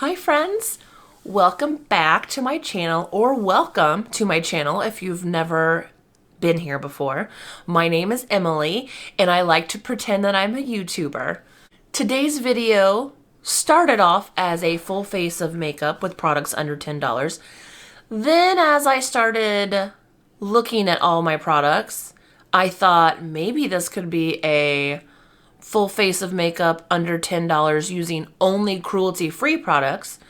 Hi friends, welcome back to my channel, or welcome to my channel if you've never been here before. My name is Emily and I like to pretend that I'm a YouTuber. Today's video started off as a full face of makeup with products under $10. Then as I started looking at all my products, I thought maybe this could be a full face of makeup under $10 using only cruelty-free products.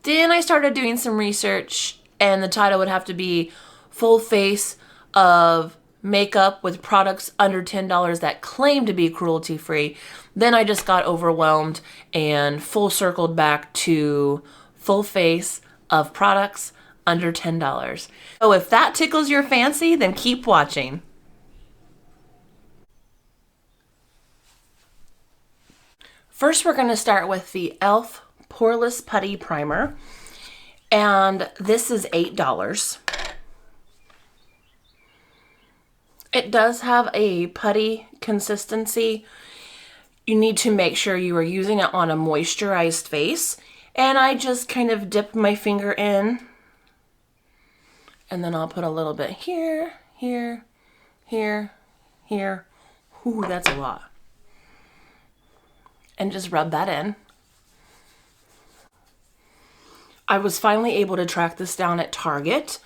Then I started doing some research and the title would have to be full face of makeup with products under $10 that claim to be cruelty-free. Then I just got overwhelmed and full circled back to full face of products under $10. So if that tickles your fancy, then keep watching. First, we're going to start with the e.l.f. Poreless Putty Primer, and this is $8. It does have a putty consistency. You need to make sure you are using it on a moisturized face, and I just kind of dip my finger in, and then I'll put a little bit here, here, here, here. Ooh, that's a lot. And just rub that in. I was finally able to track this down at Target.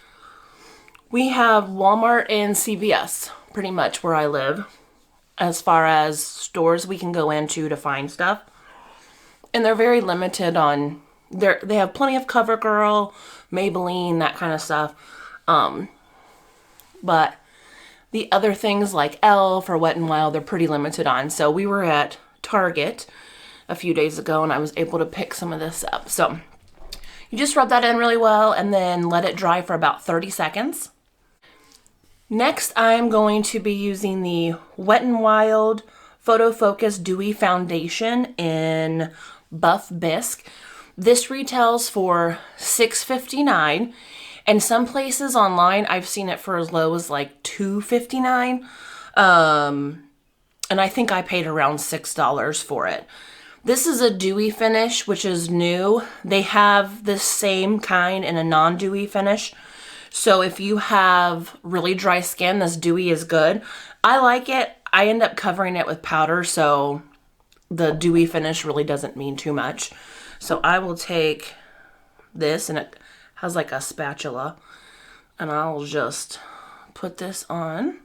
We have Walmart and CVS pretty much where I live as far as stores we can go into to find stuff. And they're very limited on, they have plenty of CoverGirl, Maybelline, that kind of stuff. But the other things like e.l.f. or Wet n Wild, they're pretty limited on. So we were at Target a few days ago and I was able to pick some of this up. So you just rub that in really well and then let it dry for about 30 seconds. Next, I'm going to be using the Wet n Wild Photo Focus Dewy Foundation in Buff Bisque. This retails for $6.59, and some places online I've seen it for as low as like $2.59. And I think I paid around $6 for it. This is a dewy finish, which is new. They have the same kind in a non-dewy finish. So if you have really dry skin, this dewy is good. I like it. I end up covering it with powder, so the dewy finish really doesn't mean too much. So I will take this, and it has like a spatula, and I'll just put this on.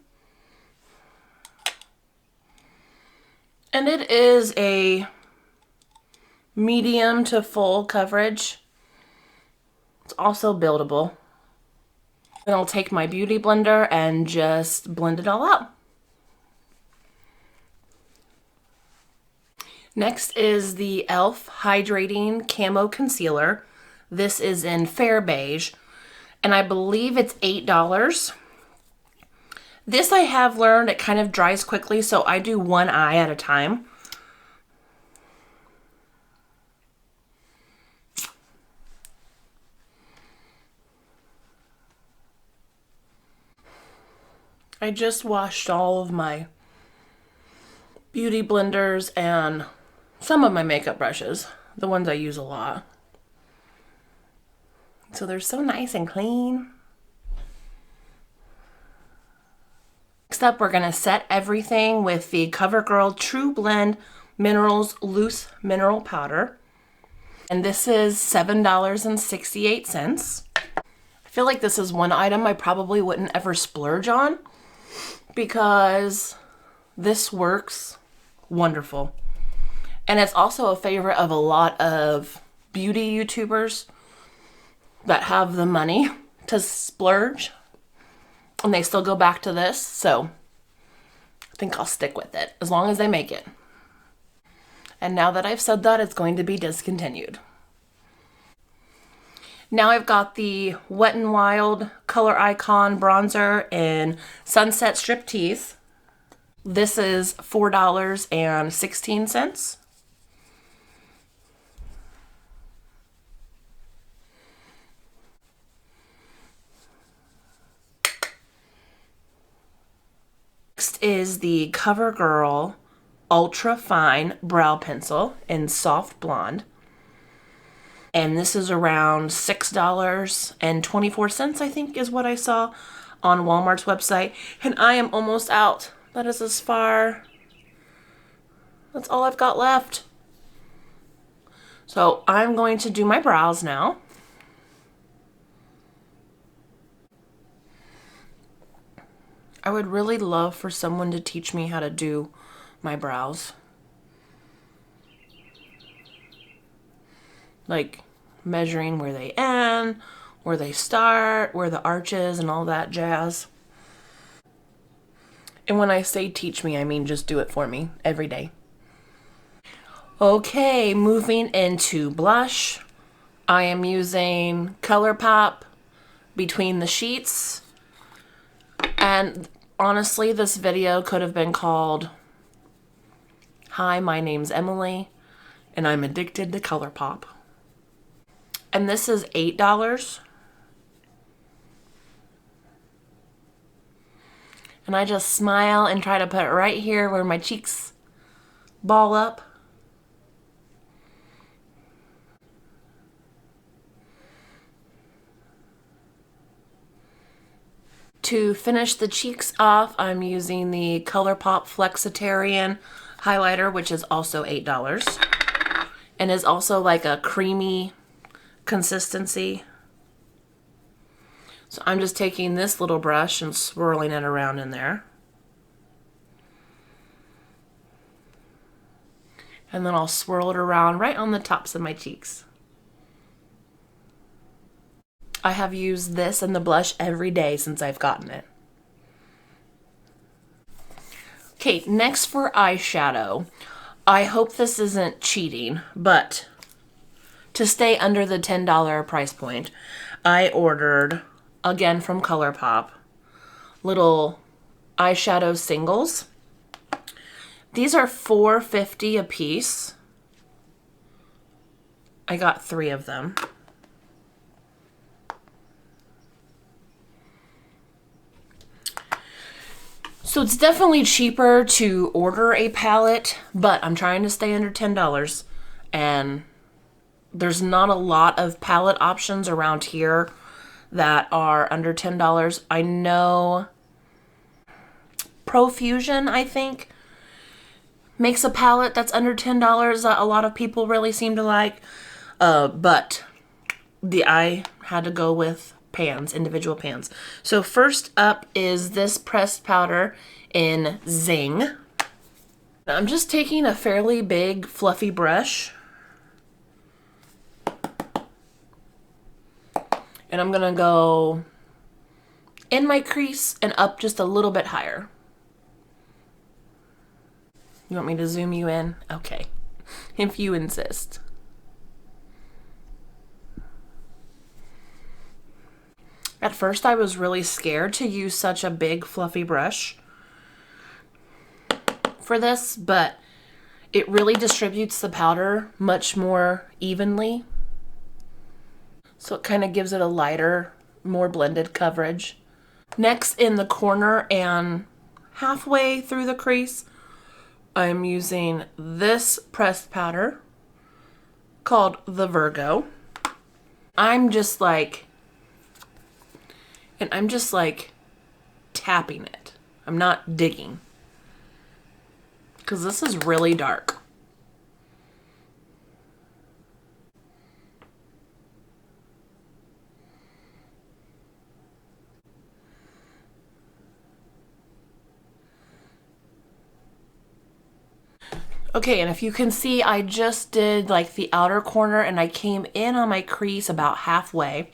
And it is a medium to full coverage. It's also buildable. And I'll take my beauty blender and just blend it all out. Next is the e.l.f. Hydrating Camo Concealer. This is in Fair Beige, and I believe it's $8. This I have learned it kind of dries quickly, so I do one eye at a time. I just washed all of my beauty blenders and some of my makeup brushes, the ones I use a lot. So they're so nice and clean. Next up, we're gonna set everything with the CoverGirl TruBlend Minerals Loose Mineral Powder. And this is $7.68. I feel like this is one item I probably wouldn't ever splurge on, because this works wonderful. And it's also a favorite of a lot of beauty YouTubers that have the money to splurge, and they still go back to this, so I think I'll stick with it as long as they make it. And now that I've said that, it's going to be discontinued. Now I've got the Wet n Wild Color Icon Bronzer in Sunset Striptease. This is $4.16. Next is the Covergirl Ultrafine Brow Pencil in Soft Blonde. And this is around $6.24, I think is what I saw on Walmart's website. And I am almost out. That is as far. That's all I've got left. So I'm going to do my brows now. I would really love for someone to teach me how to do my brows. Like measuring where they end, where they start, where the arch is, and all that jazz. And when I say teach me, I mean just do it for me every day. Okay, moving into blush. I am using Colourpop Between the Sheets. And honestly, this video could have been called, "Hi, my name's Emily, and I'm addicted to Colourpop." And this is $8. And I just smile and try to put it right here where my cheeks ball up. To finish the cheeks off, I'm using the Colourpop Flexitarian highlighter, which is also $8. And is also like a creamy consistency. So I'm just taking this little brush and swirling it around in there. And then I'll swirl it around right on the tops of my cheeks. I have used this and the blush every day since I've gotten it. Okay, next for eyeshadow. I hope this isn't cheating, but to stay under the $10 price point, I ordered, again from Colourpop, little eyeshadow singles. These are $4.50 a piece. I got 3 of them. So it's definitely cheaper to order a palette, but I'm trying to stay under $10. And there's not a lot of palette options around here that are under $10. I know Profusion, I think, makes a palette that's under $10 that a lot of people really seem to like. But I had to go with pans, individual pans. So first up is this pressed powder in Zing. I'm just taking a fairly big fluffy brush and I'm gonna go in my crease and up just a little bit higher. You want me to zoom you in? Okay, if you insist. At first I was really scared to use such a big fluffy brush for this, but it really distributes the powder much more evenly. So it kind of gives it a lighter, more blended coverage. Next, in the corner and halfway through the crease, I'm using this pressed powder called the Virgo. I'm just like tapping it. I'm not digging, because this is really dark. Okay, and if you can see, I just did like the outer corner and I came in on my crease about halfway.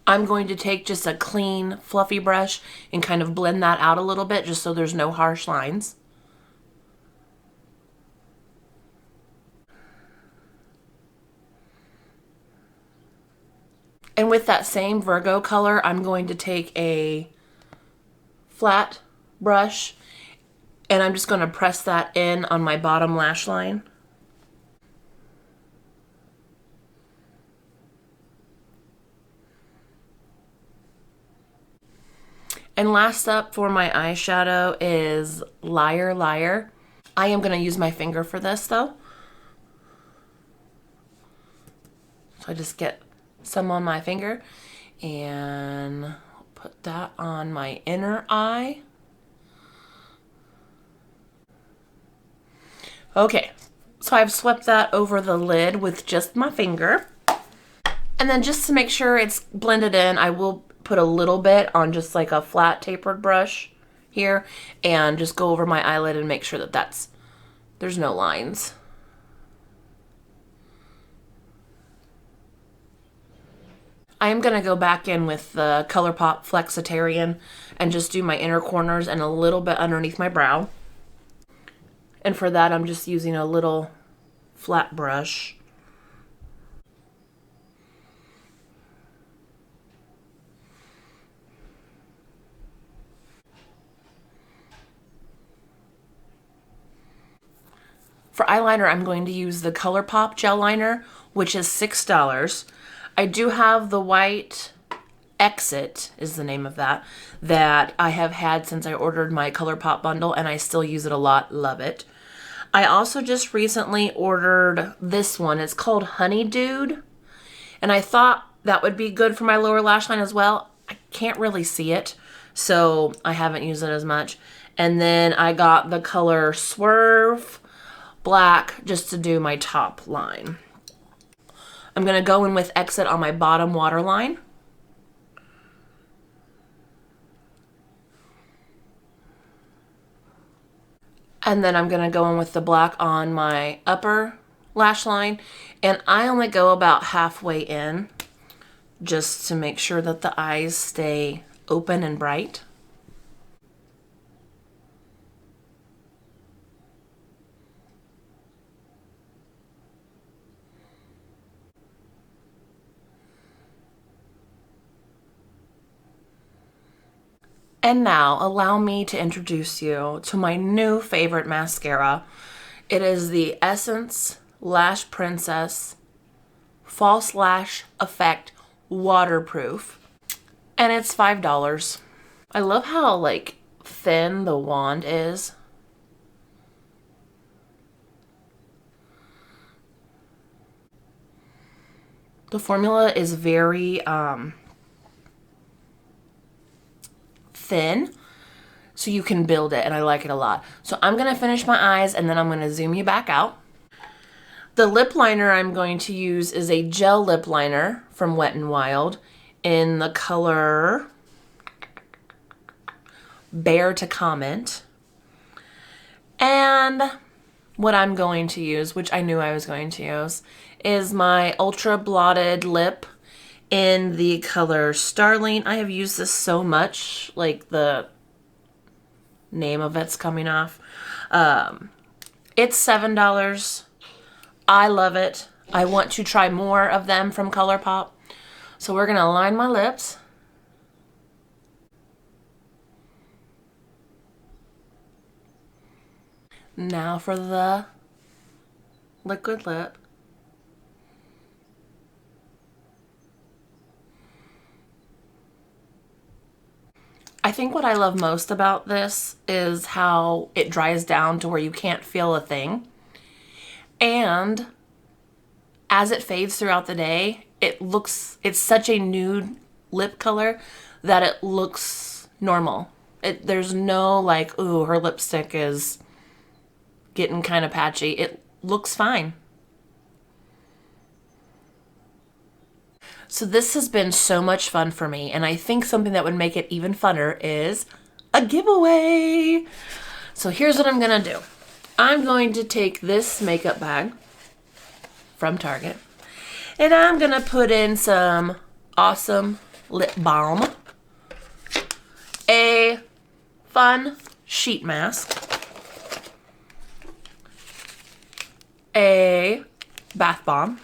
I'm going to take just a clean, fluffy brush and kind of blend that out a little bit just so there's no harsh lines. And with that same Virgo color, I'm going to take a flat brush and I'm just going to press that in on my bottom lash line. And last up for my eyeshadow is Liar Liar. I am going to use my finger for this though. So I just get some on my finger and put that on my inner eye. Okay, so I've swept that over the lid with just my finger. And then just to make sure it's blended in, I will put a little bit on just like a flat tapered brush here and just go over my eyelid and make sure that there's no lines. I am going to go back in with the Colourpop Flexitarian and just do my inner corners and a little bit underneath my brow. And for that, I'm just using a little flat brush. For eyeliner, I'm going to use the Colourpop gel liner, which is $6. I do have the white Exit, is the name of that I have had since I ordered my Colourpop bundle, and I still use it a lot. Love it. I also just recently ordered this one. It's called Honey Dude, and I thought that would be good for my lower lash line as well. I can't really see it, so I haven't used it as much. And then I got the color Swerve Black just to do my top line. I'm going to go in with Exit on my bottom waterline. And then I'm going to go in with the black on my upper lash line. And I only go about halfway in just to make sure that the eyes stay open and bright. And now, allow me to introduce you to my new favorite mascara. It is the Essence Lash Princess False Lash Effect Waterproof. And it's $5. I love how, like, thin the wand is. The formula is very, thin, so you can build it, and I like it a lot. So I'm going to finish my eyes, and then I'm going to zoom you back out. The lip liner I'm going to use is a gel lip liner from Wet n Wild in the color Bear to Comment. And what I'm going to use, which I knew I was going to use, is my Ultra Blotted Lip in the color Starling. I have used this so much, like the name of it's coming off. It's $7. I love it. I want to try more of them from Colourpop. So we're gonna line my lips. Now for the liquid lip. I think what I love most about this is how it dries down to where you can't feel a thing. And as it fades throughout the day, it's such a nude lip color that it looks normal. There's no like, ooh, her lipstick is getting kind of patchy. It looks fine. So this has been so much fun for me, and I think something that would make it even funner is a giveaway. So here's what I'm gonna do. I'm going to take this makeup bag from Target, and I'm gonna put in some awesome lip balm, a fun sheet mask, a bath bomb,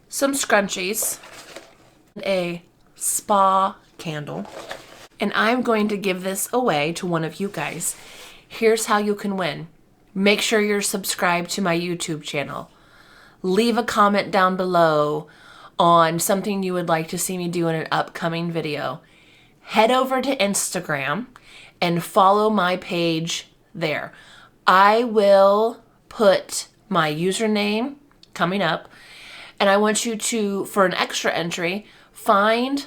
some scrunchies, a spa candle, and I'm going to give this away to one of you guys. Here's how you can win. Make sure you're subscribed to my YouTube channel. Leave a comment down below on something you would like to see me do in an upcoming video. Head over to Instagram and follow my page there. I will put my username coming up, And I want you to, for an extra entry, find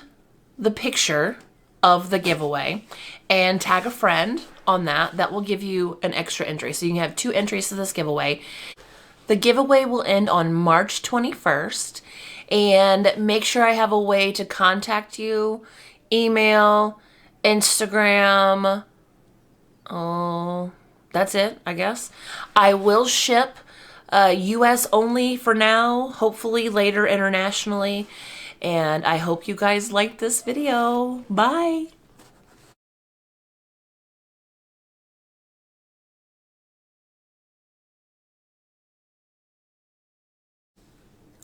the picture of the giveaway and tag a friend on that. That will give you an extra entry. So you can have 2 entries to this giveaway. The giveaway will end on March 21st. And make sure I have a way to contact you. Email, Instagram. Oh, that's it, I guess. I will ship US only for now, hopefully later internationally. And I hope you guys liked this video. Bye.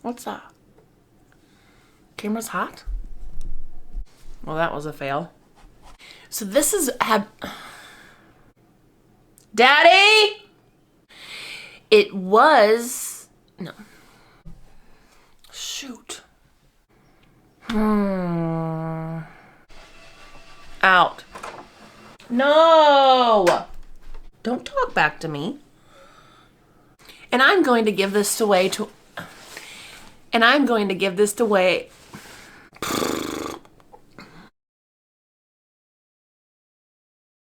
What's that? Camera's hot? Well, that was a fail. So this is Daddy! It was... No. Shoot. Out. No! Don't talk back to me. And I'm going to give this away to... And I'm going to give this away...